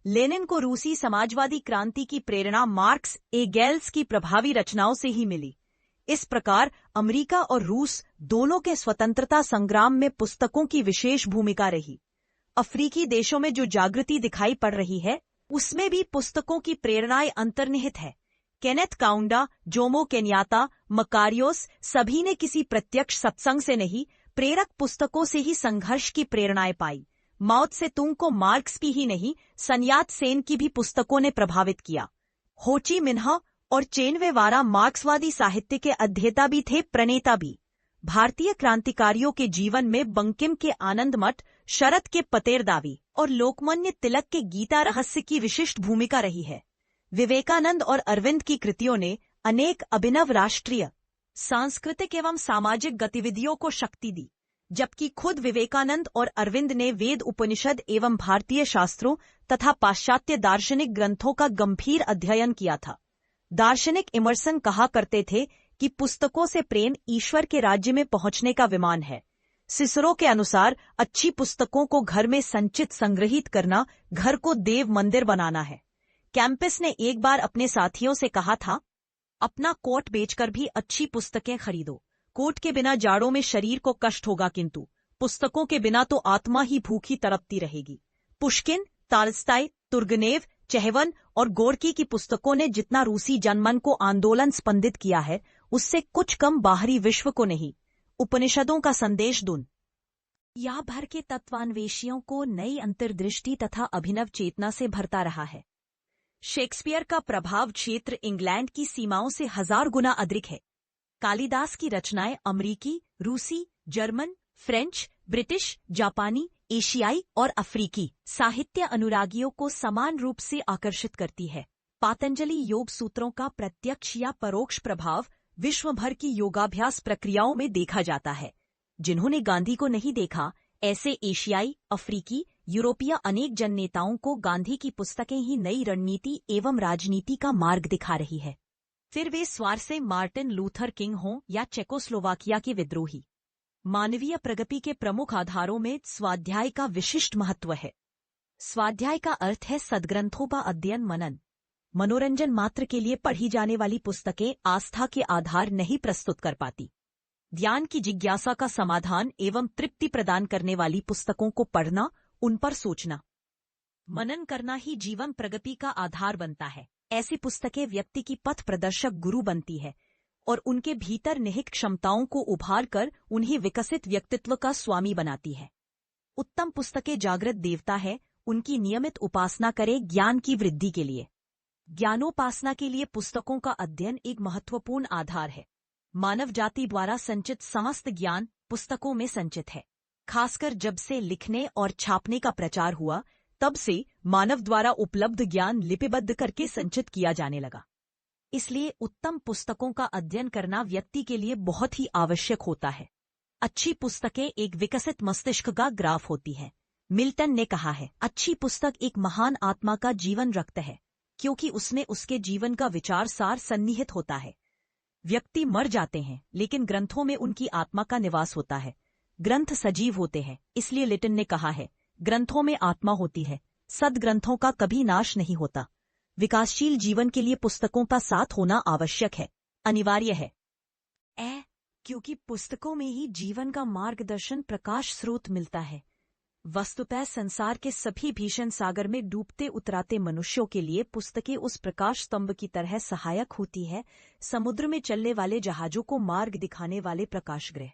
लेनिन को रूसी समाजवादी क्रांति की प्रेरणा मार्क्स एंगेल्स की प्रभावी रचनाओं से ही मिली। इस प्रकार अमेरिका और रूस दोनों के स्वतंत्रता संग्राम में पुस्तकों की विशेष भूमिका रही। अफ्रीकी देशों में जो जागृति दिखाई पड़ रही है उसमें भी पुस्तकों की प्रेरणाएं अंतर्निहित है। केनेथ काउंडा, जोमो केन्याता, मकारियोस सभी ने किसी प्रत्यक्ष सत्संग से नहीं, प्रेरक पुस्तकों से ही संघर्ष की प्रेरणाएं पाई। माओ त्से-तुंग को मार्क्स की ही नहीं, सन यात सेन की भी पुस्तकों ने प्रभावित किया। हो ची मिन्ह और चेन गेवारा मार्क्सवादी साहित्य के अध्येता भी थे, प्रणेता भी। भारतीय क्रांतिकारियों के जीवन में बंकिम के आनंद मठ, शरद के पतेरदावी और लोकमान्य तिलक के गीता रहस्य की विशिष्ट भूमिका रही है। विवेकानंद और अरविंद की कृतियों ने अनेक अभिनव राष्ट्रीय, सांस्कृतिक एवं सामाजिक गतिविधियों को शक्ति दी, जबकि खुद विवेकानंद और अरविंद ने वेद, उपनिषद एवं भारतीय शास्त्रों तथा पाश्चात्य दार्शनिक ग्रंथों का गंभीर अध्ययन किया था। दार्शनिक इमर्सन कहा करते थे कि पुस्तकों से प्रेम ईश्वर के राज्य में पहुंचने का विमान है। सिसरो के अनुसार अच्छी पुस्तकों को घर में संचित संग्रहित करना घर को देव मंदिर बनाना है। कैंपस ने एक बार अपने साथियों से कहा था, अपना कोट बेचकर भी अच्छी पुस्तकें खरीदो। कोट के बिना जाड़ों में शरीर को कष्ट होगा, किंतु पुस्तकों के बिना तो आत्मा ही भूखी तड़पती रहेगी। पुश्किन, तालस्ताय, तुर्गनेव, चेहवन और गोर्की की पुस्तकों ने जितना रूसी जनमन को आंदोलन स्पंदित किया है, उससे कुछ कम बाहरी विश्व को नहीं। उपनिषदों का संदेश दुनिया भर के तत्वान्वेषियों को नई अंतर्दृष्टि तथा अभिनव चेतना से भरता रहा है। शेक्सपियर का प्रभाव क्षेत्र इंग्लैंड की सीमाओं से 1000 गुना अधिक है। कालिदास की रचनाएं अमरीकी, रूसी, जर्मन, फ्रेंच, ब्रिटिश, जापानी, एशियाई और अफ्रीकी साहित्य अनुरागियों को समान रूप से आकर्षित करती है। पातंजलि योग सूत्रों का प्रत्यक्ष या परोक्ष प्रभाव विश्व भर की योगाभ्यास प्रक्रियाओं में देखा जाता है। जिन्होंने गांधी को नहीं देखा, ऐसे एशियाई, अफ्रीकी, यूरोपीय अनेक जन नेताओं को गांधी की पुस्तकें ही नई रणनीति एवं राजनीति का मार्ग दिखा रही है। फिर वे स्वार से मार्टिन लूथर किंग हों या चेकोस्लोवाकिया के विद्रोही, मानवीय प्रगति के प्रमुख आधारों में स्वाध्याय का विशिष्ट महत्व है। स्वाध्याय का अर्थ है सद्ग्रंथों का अध्ययन मनन। मनोरंजन मात्र के लिए पढ़ी जाने वाली पुस्तकें आस्था के आधार नहीं प्रस्तुत कर पाती। ज्ञान की जिज्ञासा का समाधान एवं तृप्ति प्रदान करने वाली पुस्तकों को पढ़ना, उन पर सोचना, मनन करना ही जीवन प्रगति का आधार बनता है। ऐसी पुस्तकें व्यक्ति की पथ प्रदर्शक गुरु बनती है और उनके भीतर निहित क्षमताओं को उभार कर उन्हें विकसित व्यक्तित्व का स्वामी बनाती है। उत्तम पुस्तकें जागृत देवता है, उनकी नियमित उपासना करें ज्ञान की वृद्धि के लिए। ज्ञानोपासना के लिए पुस्तकों का अध्ययन एक महत्वपूर्ण आधार है। मानव जाति द्वारा संचित समस्त ज्ञान पुस्तकों में संचित है। खासकर जब से लिखने और छापने का प्रचार हुआ, तब से मानव द्वारा उपलब्ध ज्ञान लिपिबद्ध करके संचित किया जाने लगा। इसलिए उत्तम पुस्तकों का अध्ययन करना व्यक्ति के लिए बहुत ही आवश्यक होता है। अच्छी पुस्तकें एक विकसित मस्तिष्क का ग्राफ होती है। मिल्टन ने कहा है, अच्छी पुस्तक एक महान आत्मा का जीवन रक्त है, क्योंकि उसमें उसके जीवन का विचार सार सन्निहित होता है। व्यक्ति मर जाते हैं, लेकिन ग्रंथों में उनकी आत्मा का निवास होता है। ग्रंथ सजीव होते हैं, इसलिए लिटन ने कहा है, ग्रंथों में आत्मा होती है। सद्ग्रंथों का कभी नाश नहीं होता। विकासशील जीवन के लिए पुस्तकों का साथ होना आवश्यक है, अनिवार्य है। क्योंकि पुस्तकों में ही जीवन का मार्गदर्शन प्रकाश स्रोत मिलता है। वस्तुतः संसार के सभी भीषण सागर में डूबते उतराते मनुष्यों के लिए पुस्तकें उस प्रकाश स्तंभ की तरह सहायक होती है, समुद्र में चलने वाले जहाजों को मार्ग दिखाने वाले प्रकाशगृह।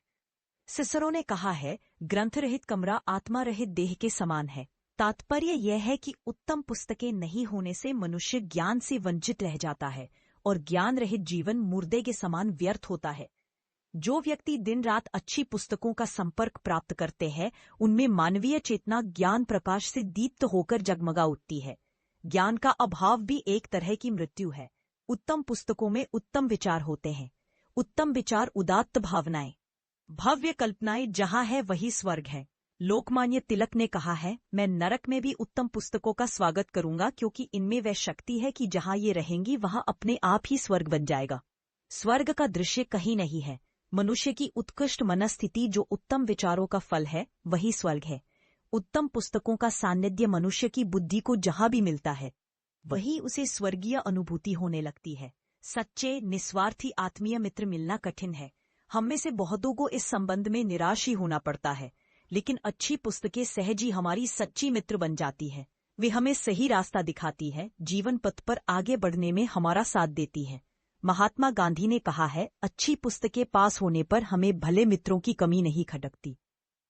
सिसरो ने कहा है, ग्रंथ रहित कमरा आत्मा रहित देह के समान है। तात्पर्य यह है कि उत्तम पुस्तकें नहीं होने से मनुष्य ज्ञान से वंचित रह जाता है और ज्ञान रहित जीवन मुर्दे के समान व्यर्थ होता है। जो व्यक्ति दिन रात अच्छी पुस्तकों का संपर्क प्राप्त करते हैं, उनमें मानवीय चेतना ज्ञान प्रकाश से दीप्त होकर जगमगा उठती है। ज्ञान का अभाव भी एक तरह की मृत्यु है। उत्तम पुस्तकों में उत्तम विचार होते हैं। उत्तम विचार उदात्त भावनाएं, भव्य कल्पनाएं जहां है वही स्वर्ग है। लोकमान्य तिलक ने कहा है, मैं नरक में भी उत्तम पुस्तकों का स्वागत करूंगा, क्योंकि इनमें वह शक्ति है कि जहां ये रहेंगी वहां अपने आप ही स्वर्ग बन जाएगा। स्वर्ग का दृश्य कहीं नहीं है। मनुष्य की उत्कृष्ट मनस्थिति जो उत्तम विचारों का फल है, वही स्वर्ग है। उत्तम पुस्तकों का सान्निध्य मनुष्य की बुद्धि को जहां भी मिलता है, वही उसे स्वर्गीय अनुभूति होने लगती है। सच्चे निस्वार्थी आत्मीय मित्र मिलना कठिन है। हम में से बहुतों को इस संबंध में निराश ही होना पड़ता है, लेकिन अच्छी पुस्तकें सहज ही हमारी सच्ची मित्र बन जाती है। वे हमें सही रास्ता दिखाती है, जीवन पथ पर आगे बढ़ने में हमारा साथ देती है। महात्मा गांधी ने कहा है, अच्छी पुस्तकें पास होने पर हमें भले मित्रों की कमी नहीं खटकती,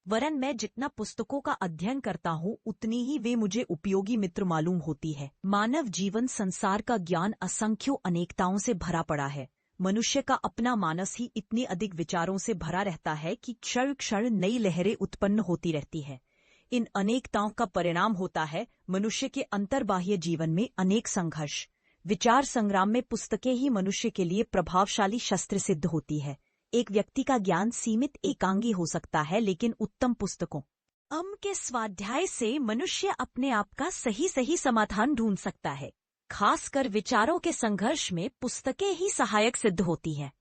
वरन मैं जितना पुस्तकों का अध्ययन करता हूँ उतनी ही वे मुझे उपयोगी मित्र मालूम होती है। मानव जीवन संसार का ज्ञान असंख्यों अनेकताओं से भरा पड़ा है। मनुष्य का अपना मानस ही इतनी अधिक विचारों से भरा रहता है कि क्षण क्षण नई लहरें उत्पन्न होती रहती है। इन अनेकताओं का परिणाम होता है मनुष्य के अंतर्बाह्य जीवन में अनेक संघर्ष। विचार संग्राम में पुस्तकें ही मनुष्य के लिए प्रभावशाली शस्त्र सिद्ध होती है। एक व्यक्ति का ज्ञान सीमित एकांगी हो सकता है, लेकिन उत्तम पुस्तकों के स्वाध्याय से मनुष्य अपने आप का सही समाधान ढूंढ सकता है। खासकर विचारों के संघर्ष में पुस्तकें ही सहायक सिद्ध होती हैं।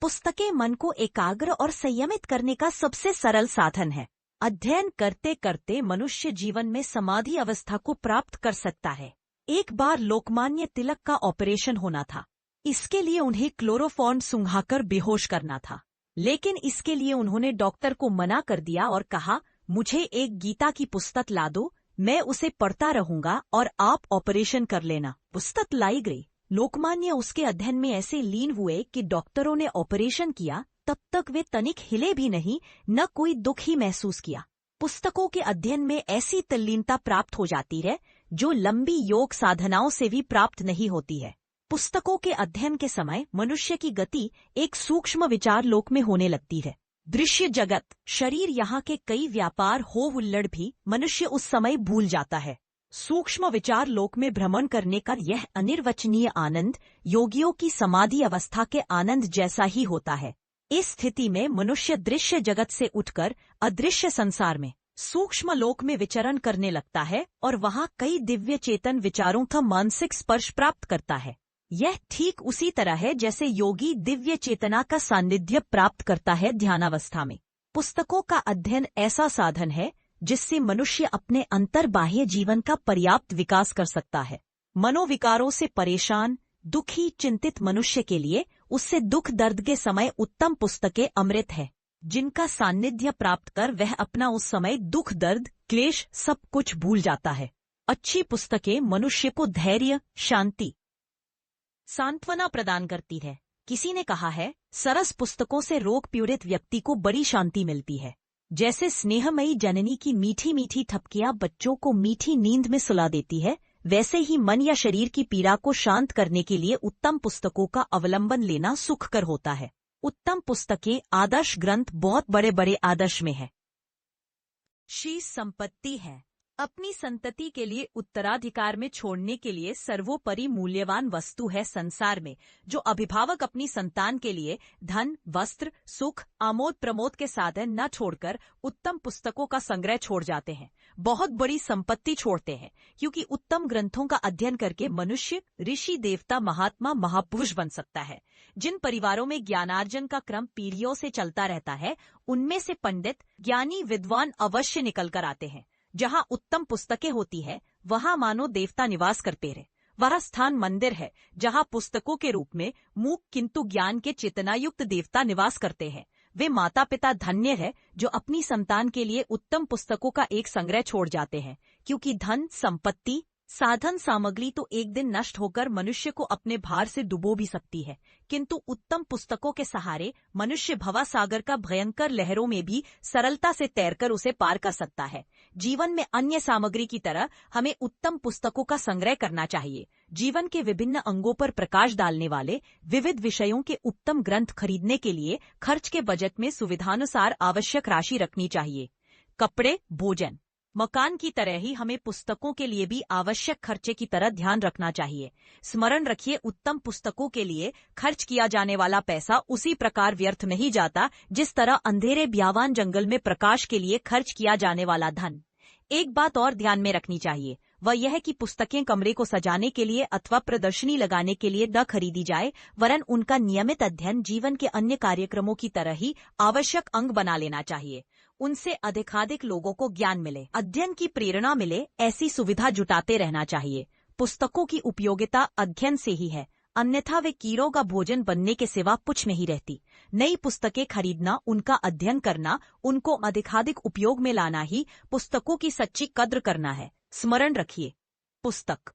पुस्तकें मन को एकाग्र और संयमित करने का सबसे सरल साधन है। अध्ययन करते करते मनुष्य जीवन में समाधि अवस्था को प्राप्त कर सकता है। एक बार लोकमान्य तिलक का ऑपरेशन होना था। इसके लिए उन्हें क्लोरोफॉर्म सुंघाकर बेहोश करना था, लेकिन इसके लिए उन्होंने डॉक्टर को मना कर दिया और कहा, मुझे एक गीता की पुस्तक ला दो, मैं उसे पढ़ता रहूंगा और आप ऑपरेशन कर लेना। पुस्तक लाई गई। लोकमान्य उसके अध्ययन में ऐसे लीन हुए कि डॉक्टरों ने ऑपरेशन किया, तब तक वे तनिक हिले भी नहीं, न कोई दुख ही महसूस किया। पुस्तकों के अध्ययन में ऐसी तल्लीनता प्राप्त हो जाती है जो लंबी योग साधनाओं से भी प्राप्त नहीं होती है। पुस्तकों के अध्ययन के समय मनुष्य की गति एक सूक्ष्म विचार लोक में होने लगती है। दृश्य जगत, शरीर, यहाँ के कई व्यापार हो हुल्लड़ भी मनुष्य उस समय भूल जाता है। सूक्ष्म विचार लोक में भ्रमण करने का यह अनिर्वचनीय आनंद योगियों की समाधि अवस्था के आनंद जैसा ही होता है। इस स्थिति में मनुष्य दृश्य जगत से उठकर अदृश्य संसार में, सूक्ष्म लोक में विचरण करने लगता है और वहाँ कई दिव्य चेतन विचारों का मानसिक स्पर्श प्राप्त करता है। यह ठीक उसी तरह है जैसे योगी दिव्य चेतना का सान्निध्य प्राप्त करता है ध्यानावस्था में। पुस्तकों का अध्ययन ऐसा साधन है जिससे मनुष्य अपने अंतर्बाह्य जीवन का पर्याप्त विकास कर सकता है। मनोविकारों से परेशान, दुखी, चिंतित मनुष्य के लिए उससे दुख दर्द के समय उत्तम पुस्तकें अमृत है, जिनका सान्निध्य प्राप्त कर वह अपना उस समय दुख दर्द क्लेश सब कुछ भूल जाता है। अच्छी पुस्तकें मनुष्य को धैर्य, शांति, सांत्वना प्रदान करती है। किसी ने कहा है, सरस पुस्तकों से रोग पीड़ित व्यक्ति को बड़ी शांति मिलती है। जैसे स्नेहमयी जननी की मीठी मीठी ठपकियां बच्चों को मीठी नींद में सुला देती है, वैसे ही मन या शरीर की पीड़ा को शांत करने के लिए उत्तम पुस्तकों का अवलंबन लेना सुखकर होता है। उत्तम पुस्तकें, आदर्श ग्रंथ बहुत बड़े बड़े आदर्श में है। शीश संपत्ति है। अपनी संतति के लिए उत्तराधिकार में छोड़ने के लिए सर्वोपरि मूल्यवान वस्तु है संसार में, जो अभिभावक अपनी संतान के लिए धन, वस्त्र, सुख, आमोद प्रमोद के साधन न छोड़कर उत्तम पुस्तकों का संग्रह छोड़ जाते हैं। बहुत बड़ी संपत्ति छोड़ते हैं, क्योंकि उत्तम ग्रंथों का अध्ययन करके मनुष्य ऋषि, देवता, महात्मा, महापुरुष बन सकता है। जिन परिवारों में ज्ञानार्जन का क्रम पीढ़ियों से चलता रहता है, उनमें से पंडित, ज्ञानी, विद्वान अवश्य निकल कर आते हैं। जहाँ उत्तम पुस्तकें होती है, वहाँ मानो देवता निवास करते रहे। वह स्थान मंदिर है जहाँ पुस्तकों के रूप में मूक किंतु ज्ञान के चेतनायुक्त देवता निवास करते हैं। वे माता पिता धन्य है जो अपनी संतान के लिए उत्तम पुस्तकों का एक संग्रह छोड़ जाते हैं, क्योंकि धन, संपत्ति, साधन सामग्री तो एक दिन नष्ट होकर मनुष्य को अपने भार से डुबो भी सकती है, किंतु उत्तम पुस्तकों के सहारे मनुष्य भवसागर का भयंकर लहरों में भी सरलता से तैरकर उसे पार कर सकता है। जीवन में अन्य सामग्री की तरह हमें उत्तम पुस्तकों का संग्रह करना चाहिए। जीवन के विभिन्न अंगों पर प्रकाश डालने वाले विविध विषयों के उत्तम ग्रंथ खरीदने के लिए खर्च के बजट में सुविधानुसार आवश्यक राशि रखनी चाहिए। कपड़े, भोजन, मकान की तरह ही हमें पुस्तकों के लिए भी आवश्यक खर्चे की तरह ध्यान रखना चाहिए। स्मरण रखिए, उत्तम पुस्तकों के लिए खर्च किया जाने वाला पैसा उसी प्रकार व्यर्थ नहीं जाता जिस तरह अंधेरे ब्यावान जंगल में प्रकाश के लिए खर्च किया जाने वाला धन। एक बात और ध्यान में रखनी चाहिए, वह यह है कि पुस्तकें कमरे को सजाने के लिए अथवा प्रदर्शनी लगाने के लिए न खरीदी जाए, वरन उनका नियमित अध्ययन जीवन के अन्य कार्यक्रमों की तरह ही आवश्यक अंग बना लेना चाहिए। उनसे अधिकाधिक लोगों को ज्ञान मिले, अध्ययन की प्रेरणा मिले, ऐसी सुविधा जुटाते रहना चाहिए। पुस्तकों की उपयोगिता अध्ययन से ही है, अन्यथा वे कीड़ों का भोजन बनने के सिवा कुछ नहीं रहती। नई पुस्तकें खरीदना, उनका अध्ययन करना, उनको अधिकाधिक उपयोग में लाना ही पुस्तकों की सच्ची कद्र करना है। स्मरण रखिए, पुस्तक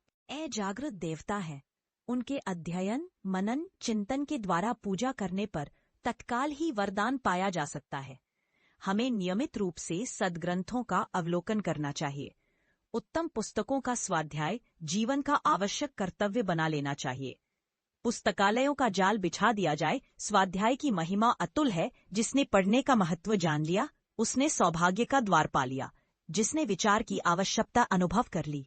जागृत देवता है। उनके अध्ययन, मनन, चिंतन के द्वारा पूजा करने पर तत्काल ही वरदान पाया जा सकता है। हमें नियमित रूप से सद्ग्रंथों का अवलोकन करना चाहिए। उत्तम पुस्तकों का स्वाध्याय जीवन का आवश्यक कर्तव्य बना लेना चाहिए। पुस्तकालयों का जाल बिछा दिया जाए। स्वाध्याय की महिमा अतुल है। जिसने पढ़ने का महत्व जान लिया, उसने सौभाग्य का द्वार पा लिया। जिसने विचार की आवश्यकता अनुभव कर ली,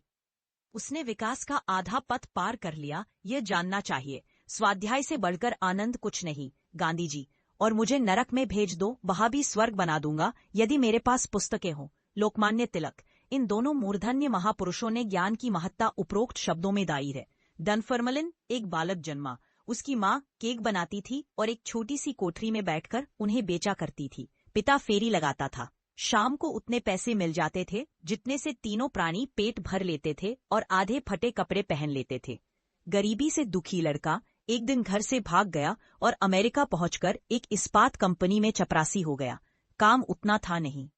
उसने विकास का आधा पथ पार कर लिया। ये जानना चाहिए, स्वाध्याय से बढ़कर आनंद कुछ नहीं। गांधी जी। और मुझे नरक में भेज दो, वहां भी स्वर्ग बना दूंगा यदि मेरे पास पुस्तकें हों। लोकमान्य तिलक, इन दोनों मूर्धन्य महापुरुषों ने ज्ञान की महत्ता उपरोक्त शब्दों में दाई है। डनफर्मलिन एक बालक जन्मा, उसकी माँ केक बनाती थी और एक छोटी सी कोठरी में बैठकर उन्हें बेचा करती थी। पिता फेरी लगाता था। शाम को उतने पैसे मिल जाते थे जितने से तीनों प्राणी पेट भर लेते थे और आधे फटे कपड़े पहन लेते थे। गरीबी से दुखी लड़का एक दिन घर से भाग गया और अमेरिका पहुंचकर एक इस्पात कंपनी में चपरासी हो गया। काम उतना था नहीं,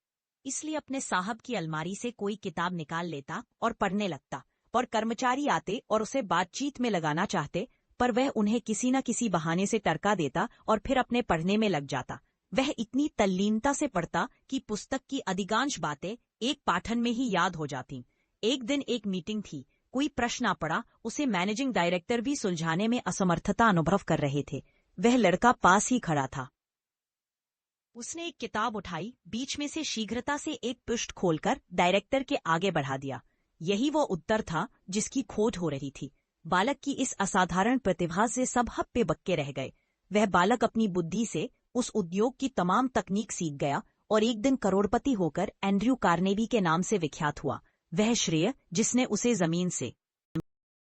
इसलिए अपने साहब की अलमारी से कोई किताब निकाल लेता और पढ़ने लगता, और कर्मचारी आते और उसे बातचीत में लगाना चाहते, पर वह उन्हें किसी न किसी बहाने से टरका देता और फिर अपने पढ़ने में लग जाता। वह इतनी तल्लीनता से पढ़ता कि पुस्तक की अधिकांश बातें एक पाठन में ही याद हो जाती। एक दिन एक मीटिंग थी, कोई प्रश्न आ पड़ा, उसे मैनेजिंग डायरेक्टर भी सुलझाने में असमर्थता अनुभव कर रहे थे। वह लड़का पास ही खड़ा था। उसने एक किताब उठाई, बीच में से शीघ्रता से एक पृष्ठ खोलकर डायरेक्टर के आगे बढ़ा दिया। यही वो उत्तर था जिसकी खोज हो रही थी। बालक की इस असाधारण प्रतिभा से सब हप्पे बक्के रह गए। वह बालक अपनी बुद्धि से उस उद्योग की तमाम तकनीक सीख गया और एक दिन करोड़पति होकर एंड्रयू कार्नेगी के नाम से विख्यात हुआ। वह श्रेय जिसने उसे जमीन से